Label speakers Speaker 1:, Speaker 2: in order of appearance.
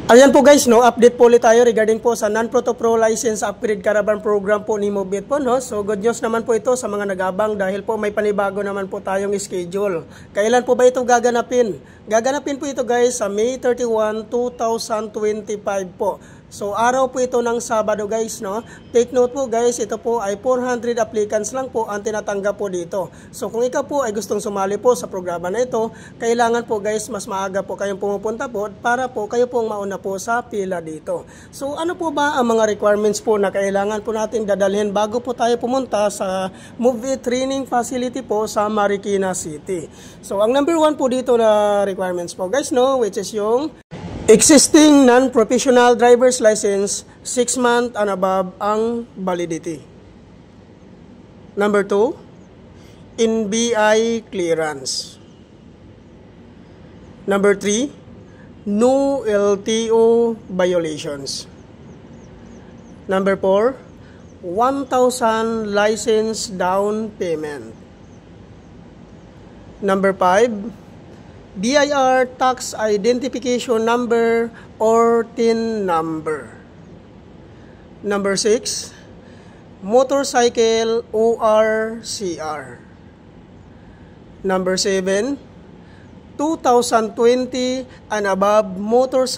Speaker 1: Ayan po guys, no, update po ulit tayo regarding po sa non-Proto Pro License Upgrade Caravan Program po ni Moveit po, no. So good news naman po ito sa mga nag-abang dahil po may panibago naman po tayong schedule. Kailan po ba ito gaganapin? Gaganapin po ito guys sa May 31, 2025 po. So araw po ito ng Sabado guys, no. Take note po guys, ito po ay 400 applicants lang po ang tinatanggap po dito. So kung ikaw po ay gustong sumali po sa programa na ito, kailangan po guys mas maaga po kayong pumupunta po para po kayo pong mauna po sa pila dito. So ano po ba ang mga requirements po na kailangan po natin dadalhin bago po tayo pumunta sa Moveit Training Facility po sa Marikina City? So ang number 1 po dito na requirements po guys, no, which is yung existing non-professional driver's license, 6 months and above ang validity. Number 2, NBI clearance. Number 3, no LTO violations. Number 4, 1,000 license down payment. Number 5, BIR tax identification number or TIN number. Number 6, motorcycle ORCR. Number 7, 2020 and above motorcycle